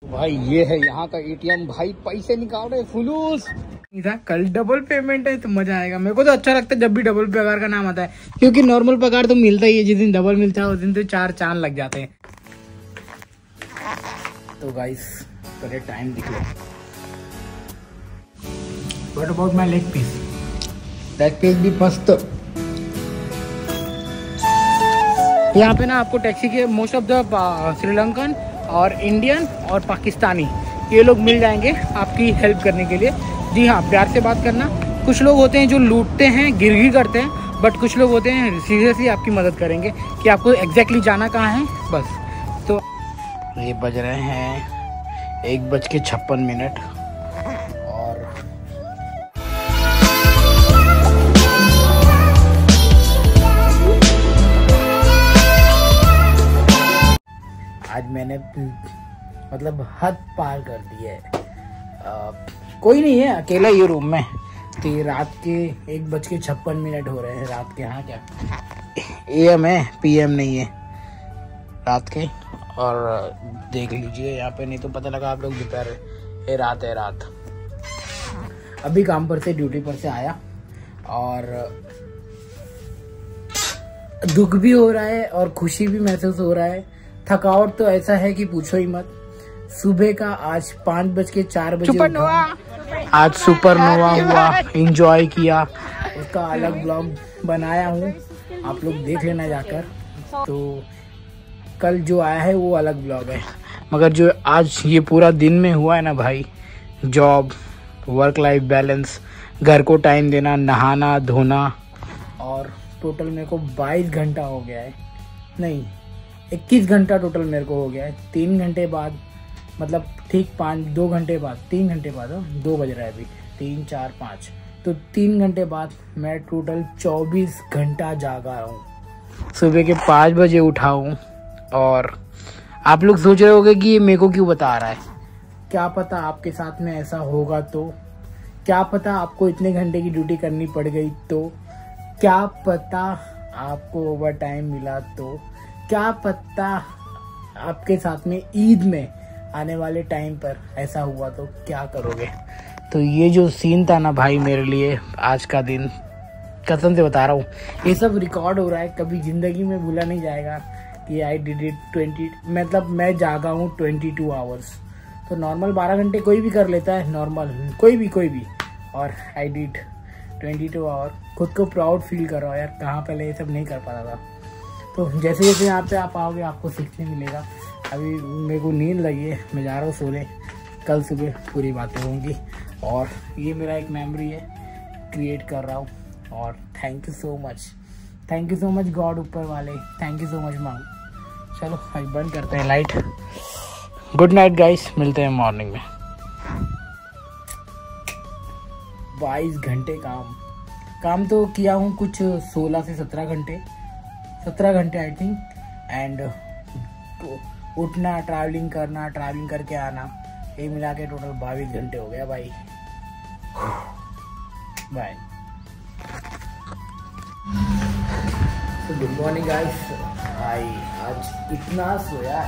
भाई ये है यहाँ का एटीएम। भाई पैसे निकाल रहे फुलूस। कल डबल पेमेंट है तो मजा आएगा। मेरे को तो अच्छा लगता है जब भी डबल पगार का नाम आता है, क्योंकि नॉर्मल पगार तो मिलता ही है, जिस दिन डबल मिलता है उस दिन तो 4 चांद लग जाते हैं। तो गाइस पहले टाइम दिख लो। What about my leg piece? Leg piece भी मस्त। यहाँ पे ना आपको टैक्सी के मोस्ट ऑफ द श्रीलंकन और इंडियन और पाकिस्तानी ये लोग मिल जाएंगे आपकी हेल्प करने के लिए। जी हाँ, प्यार से बात करना। कुछ लोग होते हैं जो लूटते हैं, गिरगी करते हैं, बट कुछ लोग होते हैं सीरियसली आपकी मदद करेंगे कि आपको एग्जैक्टली जाना कहाँ है बस। तो ये बज रहे हैं 1:56 और आज मैंने मतलब हद पार कर दी है। कोई नहीं है, अकेला ही रूम में। तो ये रात के 1:56 हो रहे हैं रात के। हाँ क्या AM है, PM नहीं है रात के। और देख लीजिए यहाँ पे, नहीं तो पता लगा आप लोग दोपहर है, रात है रात। अभी काम पर से, ड्यूटी पर से आया और दुख भी हो रहा है और खुशी भी महसूस हो रहा है। थकावट तो ऐसा है कि पूछो ही मत। सुबह का आज 5:04 आज सुपरनोवा हुआ, एंजॉय किया, उसका अलग ब्लॉग बनाया हूँ, आप लोग देख लेना जाकर। तो कल जो आया है वो अलग ब्लॉग है, मगर जो आज ये पूरा दिन में हुआ है ना भाई, जॉब, वर्क लाइफ बैलेंस, घर को टाइम देना, नहाना धोना, और टोटल मेरे को 22 घंटा हो गया है, नहीं 21 घंटा टोटल मेरे को हो गया है। 3 घंटे बाद, मतलब ठीक 2 घंटे बाद, 3 घंटे बाद, 2 बज रहा है अभी, 3 4 5, तो 3 घंटे बाद मैं टोटल 24 घंटा जागा हूँ। सुबह के 5 बजे उठा हूँ। और आप लोग सोच रहे होंगे कि ये मेरे को क्यों बता रहा है। क्या पता आपके साथ में ऐसा होगा, तो क्या पता आपको इतने घंटे की ड्यूटी करनी पड़ गई, तो क्या पता आपको ओवर टाइम मिला, तो क्या पता आपके साथ में ईद में आने वाले टाइम पर ऐसा हुआ, तो क्या करोगे। तो ये जो सीन था ना भाई मेरे लिए आज का दिन, कसम से बता रहा हूँ, ये सब रिकॉर्ड हो रहा है, कभी जिंदगी में भूला नहीं जाएगा कि आई डिड इट 20, मतलब मैं जागा हूँ 22 आवर्स। तो नॉर्मल 12 घंटे कोई भी कर लेता है, नॉर्मल कोई भी, और आई डिड 22 आवर। खुद को प्राउड फील कर रहा हूँ यार, कहाँ पहले ये सब नहीं कर पाता था। तो जैसे जैसे यहाँ पे आप आओगे आपको सीखने मिलेगा। अभी मेरे को नींद लगी है, मैं जा रहा हूँ सोने, कल सुबह पूरी बातें होंगी। और ये मेरा एक मेमोरी है, क्रिएट कर रहा हूँ। और thank you so much God ऊपर वाले, थैंक यू सो मच माँ। चलो अभी बंद करते हैं लाइट। गुड नाइट गाइस, मिलते हैं मॉर्निंग में। 22 घंटे काम तो किया हूँ कुछ 16 से 17 घंटे आई थिंक। एंड उठना, ट्रैवलिंग करना, ट्रैवलिंग करके आना, ये मिला के टोटल 22 घंटे हो गया भाई। बाय। Good morning guys. भाई आज इतना सोया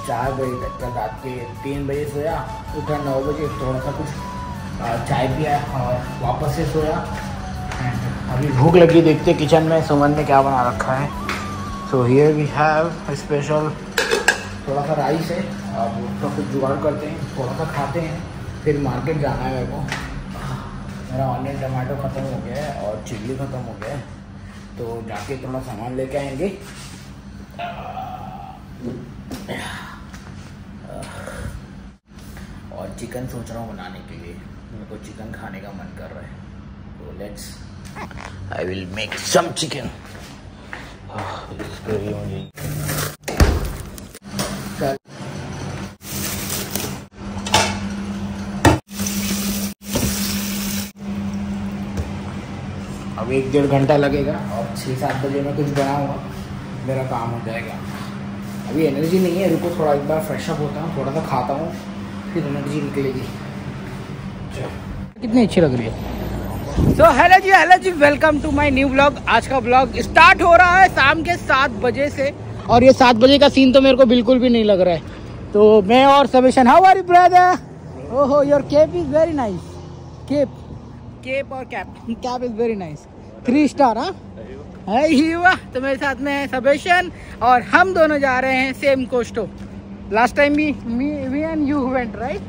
4 बजे तक, कल रात के 3 बजे सोया, उठा 9 बजे, थोड़ा सा कुछ चाय पिया और वापस से सोया। अभी भूख लगी, देखते किचन में सुमन ने क्या बना रखा है। So here we have special, थोड़ा सा राइस है, अब उसका कुछ जुगाड़ करते हैं, थोड़ा सा खाते हैं, फिर मार्केट जाना है मेरे को। मेरा ऑनियन टमाटो ख़त्म हो गया है और चिल्ली ख़त्म हो गया है, तो जाके थोड़ा सामान लेके आएंगे। और चिकन सोच रहा हूँ बनाने के लिए, मेरे को चिकन खाने का मन कर रहा है, तो let's I will make some chicken. अब 1-1.5 घंटा लगेगा और 6-7 बजे मैं कुछ बनाऊंगा, मेरा काम हो जाएगा। अभी एनर्जी नहीं है, रुको थोड़ा एक बार फ्रेश अप होता हूँ, थोड़ा सा खाता हूँ, फिर एनर्जी निकलेगी। कितनी अच्छी लग रही है। तो हेलो जी, welcome to my new blog. आज का ब्लॉग स्टार्ट हो रहा है शाम के 7 बजे से और ये 7 बजे का सीन तो मेरे को बिल्कुल भी नहीं लग रहा है। तो मैं और सबेशन, हाउ आर यू ब्रदर? ओहो, your cap is very nice. Cap और cap is very nice. 3 star. हाँ हुआ। तो मेरे साथ में है सबेशन और हम दोनों जा रहे हैं same costo. Last time we and you went, right?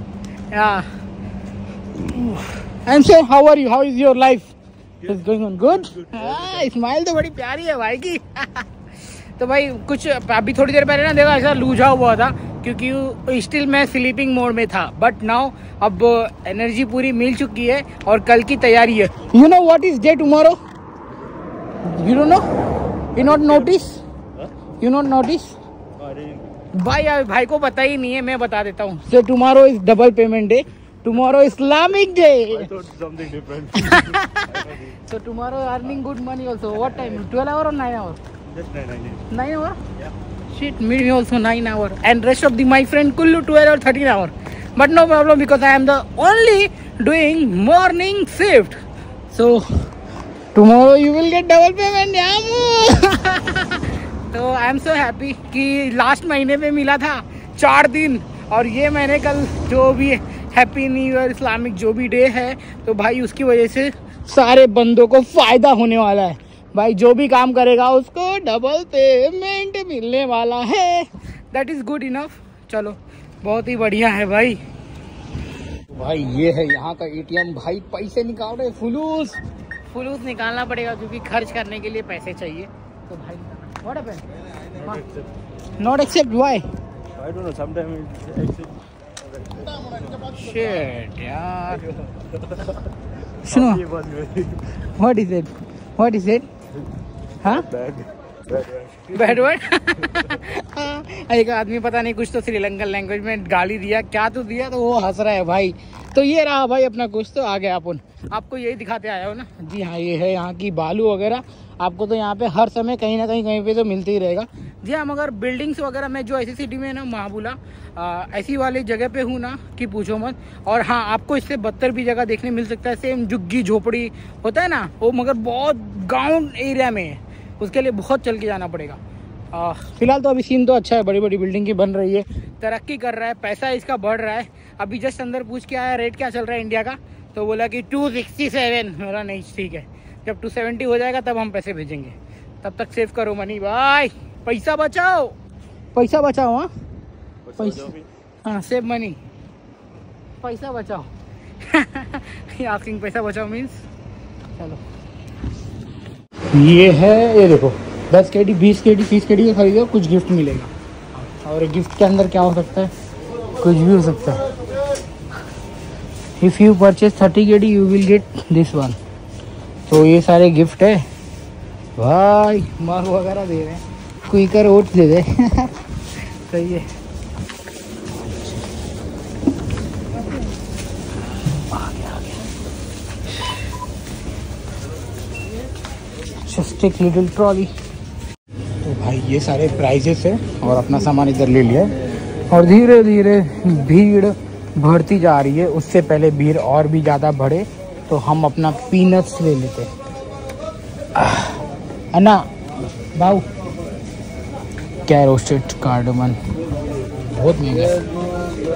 Yeah. And so how are you? How is your life? It's going on good? Smile तो बड़ी प्यारी है भाई की। तो भाई कुछ अभी थोड़ी देर पहले ना देखा ऐसा लूझा हुआ था क्योंकि स्टिल मैं स्लीपिंग मोड में था, बट नाउ अब एनर्जी पूरी मिल चुकी है और कल की तैयारी है। You know what is day tomorrow? You don't know? You not notice? You not notice? भाई को पता ही नहीं है, मैं बता देता हूँ। So tomorrow is double payment day. Tomorrow is Islamic day. I thought something different. So tomorrow earning good money also. What time? 12 hour or 9 hour? Just 9 9 hour? Yeah. Shit, me also 9 hour. And rest of my friend Kullu 12 or 13 hour. But no problem because I am the only doing morning shift. So tomorrow you will get double payment. तो I am so happy कि last महीने में मिला था 4 दिन और ये मैंने कल जो भी हैप्पी न्यू ईयर इस्लामिक जो भी डे है तो भाई उसकी वजह से सारे बंदों को फायदा होने वाला है। भाई जो भी काम करेगा उसको डबल पेमेंट मिलने वाला है। That is good enough. चलो बहुत ही बढ़िया है भाई। भाई ये है यहाँ का एटीएम। भाई पैसे निकाल रहे, फुलूस निकालना पड़ेगा क्योंकि खर्च करने के लिए पैसे चाहिए। तो भाई what happened? Not accept, why? I don't know, sometimes it accept. Shit यार। सुनो, what is it? हाँ? Bad word? एक आदमी पता नहीं कुछ तो श्रीलंकन लैंग्वेज में गाली दिया, क्या तो दिया, तो वो हंस रहा है भाई। तो ये रहा भाई अपना कुछ तो आ गया अपन। आपको यही दिखाते आया हो ना। जी हाँ, ये है यहाँ की बालू वगैरह। आपको तो यहाँ पे हर समय कहीं ना कहीं पे तो मिलते ही रहेगा। जी हाँ, मगर बिल्डिंग्स वगैरह मैं जो ऐसी सिटी में है ना महाबूला ऐसी वाली जगह पे हूँ ना कि पूछो मत। और हाँ, आपको इससे बदतर भी जगह देखने मिल सकता है। सेम झुग्गी झोपड़ी होता है ना वो, मगर बहुत गाँव एरिया में है, उसके लिए बहुत चल के जाना पड़ेगा। फिलहाल तो अभी सीन तो अच्छा है, बड़ी बड़ी बिल्डिंग की बन रही है, तरक्की कर रहा है, पैसा इसका बढ़ रहा है। अभी जस्ट अंदर पूछ के आया रेट क्या चल रहा है इंडिया का, तो बोला कि 267। मेरा नहीं, ठीक है, जब 270 हो जाएगा तब हम पैसे भेजेंगे, तब तक सेव करो मनी भाई, पैसा बचाओ हाँ पैसा, हाँ सेव मनी, पैसा बचाओ। आस्किंग पैसा बचाओ मीन्स। चलो ये है, ये देखो 10 KD 20 KD 30 KD का खरीदो, कुछ गिफ्ट मिलेगा। और गिफ्ट के अंदर क्या हो सकता है, कुछ भी हो सकता है। If you purchase 30 KD you will get this one. तो ये सारे गिफ्ट है भाई, मग वगैरह दे रहे हैं, क्विकर ओट्स दे दे। सही है। जस्ट एक लिटिल ट्रॉली। तो भाई ये सारे प्राइजेस है और अपना सामान इधर ले लिया और धीरे धीरे भीड़ बढ़ती जा रही है। उससे पहले भीड़ और भी ज़्यादा बढ़े तो हम अपना पीनट्स ले लेते। अन्ना भाऊ क्या है, रोस्टेड कार्डमन बहुत महंगा है।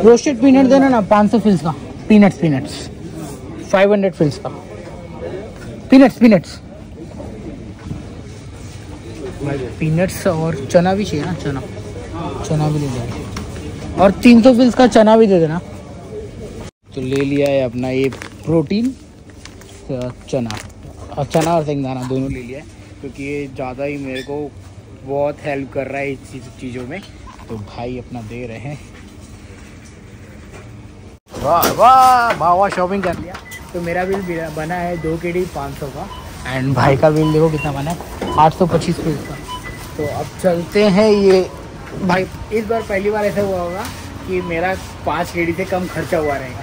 रोस्टेड पीनट देना ना, 500 फिल्स का पीनट्स 500 फिल्स का पीनट्स और चना भी चाहिए ना, चना भी ले देना और 300 फिल्स का चना भी दे देना। तो ले लिया है अपना ये प्रोटीन, चना और सिंगदाना दोनों ले लिया है क्योंकि ये ज़्यादा ही मेरे को बहुत हेल्प कर रहा है इस चीज़ों में। तो भाई अपना दे रहे हैं। वाह वाह शॉपिंग कर लिया। तो मेरा बिल बना है 2 KD 500 का एंड भाई का बिल देखो कितना बना है, 825 रुपये का। तो अब चलते हैं। ये भाई इस बार पहली बार ऐसा हुआ होगा कि मेरा 5 KD से कम खर्चा हुआ रहेगा।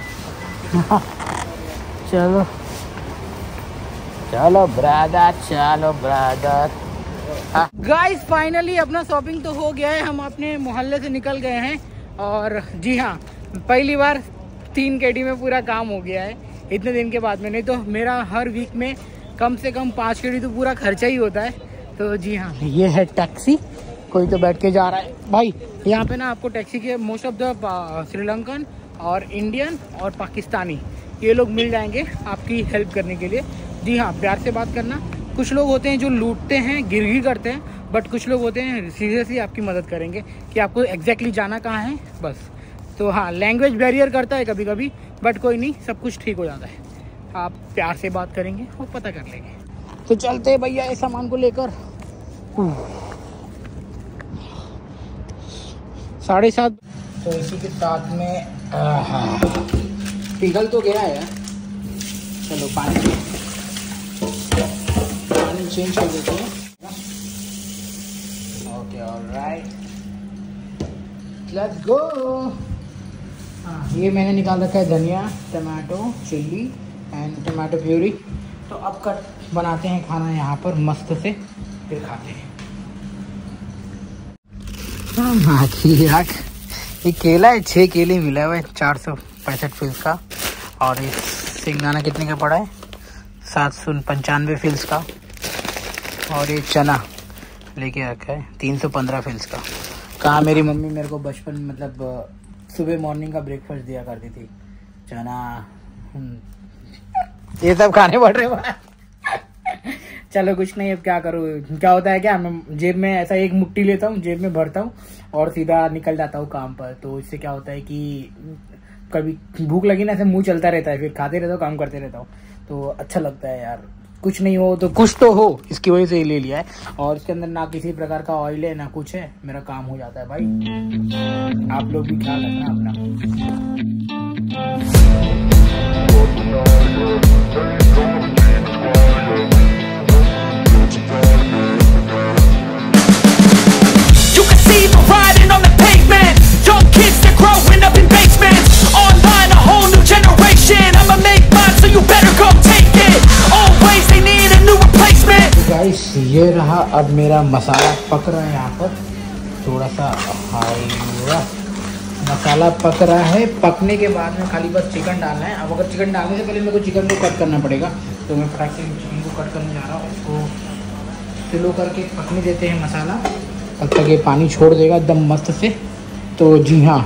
चलो ब्रदर। गाइस फाइनली अपना शॉपिंग तो हो गया है, हम अपने मोहल्ले से निकल गए हैं। और जी हाँ, पहली बार 3 KD में पूरा काम हो गया है इतने दिन के बाद में। नहीं तो मेरा हर वीक में कम से कम 5 KD तो पूरा खर्चा ही होता है। तो जी हाँ, ये है टैक्सी, कोई तो बैठ के जा रहा है भाई। यहाँ पे ना आपको टैक्सी के मोस्ट ऑफ द श्रीलंकन और इंडियन और पाकिस्तानी ये लोग मिल जाएंगे आपकी हेल्प करने के लिए। जी हाँ, प्यार से बात करना। कुछ लोग होते हैं जो लूटते हैं, गिरगी करते हैं, बट कुछ लोग होते हैं सीरियसली आपकी मदद करेंगे कि आपको एग्जैक्टली जाना कहाँ है बस। तो हाँ, लैंग्वेज बैरियर करता है कभी कभी, बट कोई नहीं, सब कुछ ठीक हो जाता है। आप प्यार से बात करेंगे और पता कर लेंगे। तो चलते हैं भैया इस सामान को लेकर। 7:30। तो इसी के साथ में पिघल तो गया है। चलो पानी चेंज कर देते हैं। Okay, alright, let's go. हाँ, ये मैंने निकाल रखा है धनिया, tomato, chilli and tomato puree. तो अब कट बनाते हैं खाना यहाँ पर मस्त से, फिर खाते हैं। ये केला है, 6 केले मिला हुआ है 465 फिल्स का। और ये सिंगाना कितने का पड़ा है? 795 फिल्स का। और ये चना लेके रखा है 315 फिल्स का। कहाँ मेरी मम्मी मेरे को बचपन मतलब सुबह मॉर्निंग का ब्रेकफास्ट दिया करती थी, चना ये सब खाने पड़ रहे। चलो कुछ नहीं, अब क्या करूँ। क्या होता है क्या, मैं जेब में ऐसा एक मुट्ठी लेता हूँ, जेब में भरता हूँ और सीधा निकल जाता हूँ काम पर। तो इससे क्या होता है कि कभी भूख लगी ना, ऐसे मुंह चलता रहता है, फिर खाते रहता हूँ, काम करते रहता हूँ। तो अच्छा लगता है यार, कुछ नहीं हो तो कुछ तो हो, इसकी वजह से ही ले लिया है। और इसके अंदर ना किसी प्रकार का ऑयल है ना कुछ है, मेरा काम हो जाता है भाई। आप लोग भी ख्याल रखना अपना। ये रहा अब मेरा मसाला पक रहा है यहाँ पर थोड़ा सा हाई हुआ। मसाला पक रहा है, पकने के बाद में खाली बस चिकन डालना है। अब अगर चिकन डालने से पहले मेरे को चिकन को कट करना पड़ेगा, तो मैं फटाक से चिकन को कट करने जा रहा हूँ। इसको स्लो करके पकने देते हैं मसाला, तब तक ये पानी छोड़ देगा एकदम मस्त से। तो जी हाँ,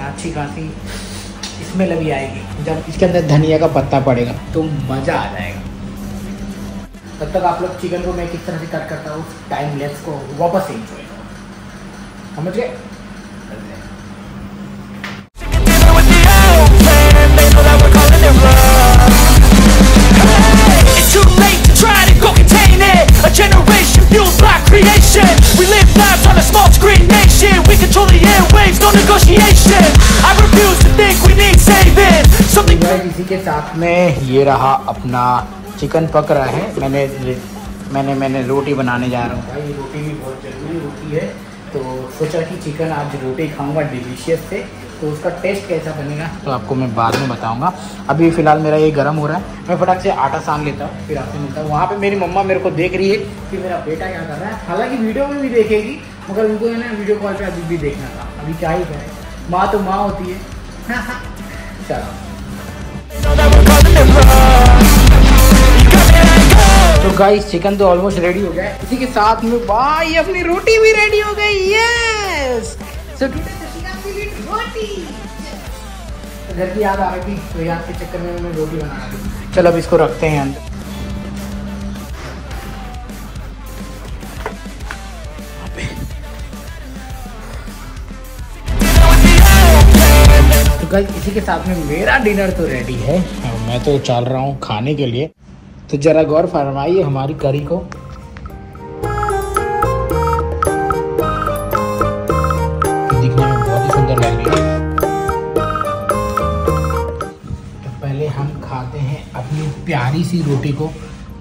अच्छी खासी स्मेल अभी आएगी। जब इसके अंदर धनिया का पत्ता पड़ेगा तो मज़ा आ जाएगा। तब तक आप लोग चिकन को मैं किस तरह से कट करता हूँ टाइम लेप्स को वापस से एंजॉय करो, समझ गए। इसी के साथ में ये रहा अपना चिकन पक रहा है। मैंने रोटी बनाने जा रहा हूँ भाई। ये रोटी भी बहुत ज़रूरी होती है, तो सोचा कि चिकन आज रोटी खाऊंगा डिलीशियस से। तो उसका टेस्ट कैसा बनेगा तो आपको मैं बाद में बताऊंगा। अभी फ़िलहाल मेरा ये गर्म हो रहा है, मैं फटाक से आटा सान लेता हूँ, फिर आपसे मिलता हूँ। वहाँ पे मेरी मम्मा मेरे को देख रही है कि मेरा बेटा क्या कर रहा है। हालांकि वीडियो में भी देखेगी, मगर उनको है ना वीडियो कॉल पर अभी भी देखना था। अभी क्या ही करें, माँ तो माँ होती है। चलो तो गाइस, चिकन तो ऑलमोस्ट रेडी हो गया है। इसी के साथ में भाई अपनी रोटी भी रेडी हो गई। यस, सो रोटी। घर की याद आ रही थी, तो याद के चक्कर में मैं रोटी बना रही हूँ। चलो अब इसको रखते हैं अंदर। तो गाइस, इसी के साथ में मेरा डिनर तो रेडी है, मैं तो चल रहा हूँ खाने के लिए। तो जरा गौर फरमाइए हमारी करी को। दिखने में बहुत ही सुंदर लग रही है। तो पहले हम खाते हैं अपनी प्यारी सी रोटी को,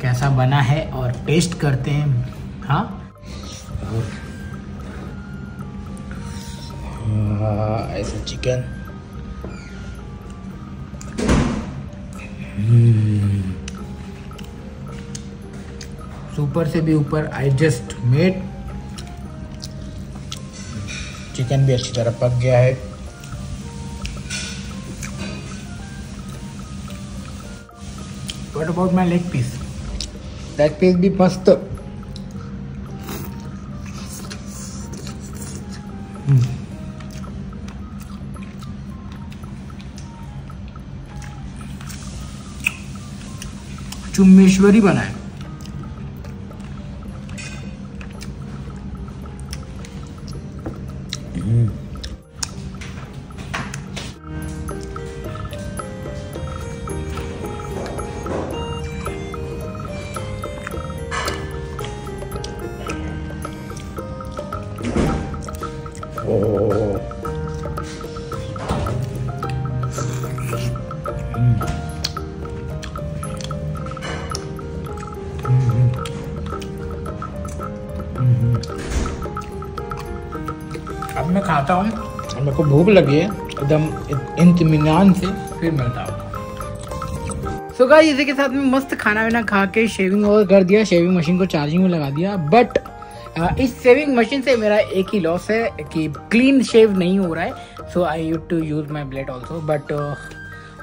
कैसा बना है और टेस्ट करते हैं। हाँ, ऐसा चिकन सुपर से भी ऊपर। आई जस्ट मेड चिकन भी अच्छी तरह पक गया है। What about my leg piece? Leg piece भी मस्त चुम्मेश्वरी बना है। अब मैं खाता हूँ और मेरे को भूख लगी है एकदम इत्मीनान से, फिर मिलता हूँ। सो गाइस इसी के साथ में मस्त खाना वाना खा के शेविंग और कर दिया, शेविंग मशीन को चार्जिंग में लगा दिया। बट इस शेविंग मशीन से मेरा एक ही लॉस है कि क्लीन शेव नहीं हो रहा है। So I use to use my blade also, but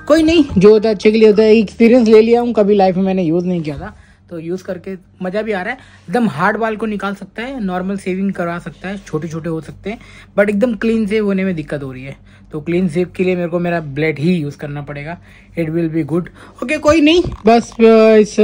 कोई नहीं, जो होता है अच्छे के लिए होता है। एक्सपीरियंस ले लिया हूँ, कभी लाइफ में मैंने यूज़ नहीं किया था तो यूज़ करके मज़ा भी आ रहा है। एकदम हार्ड बाल को निकाल सकता है, नॉर्मल शेविंग करवा सकता है, छोटे छोटे हो सकते हैं, बट एकदम क्लीन शेव होने में दिक्कत हो रही है। तो क्लीन शेव के लिए मेरे को मेरा ब्लेड ही यूज़ करना पड़ेगा। It will be good. Okay कोई नहीं, बस इस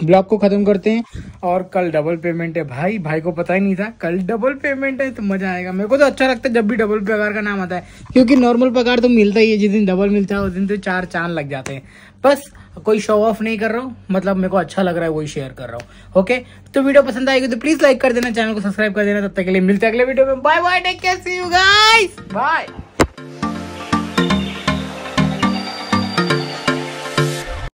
ब्लॉग को ख़त्म करते हैं। और कल डबल पेमेंट है भाई को पता ही नहीं था कल डबल पेमेंट है, तो मज़ा आएगा। मेरे को तो अच्छा लगता है जब भी डबल पगार का नाम आता है, क्योंकि नॉर्मल पगार तो मिलता ही है, जिस दिन डबल मिलता है उस दिन तो 4 चांद लग जाते हैं। बस कोई शो ऑफ नहीं कर रहा हूँ, मतलब मेरे को अच्छा लग रहा है वही शेयर कर रहा हूँ। ओके तो वीडियो पसंद आएगी तो प्लीज लाइक कर देना, चैनल को सब्सक्राइब कर देना। तब तक के लिए मिलते हैं अगले वीडियो में। Bye bye, take care, see you guys, bye.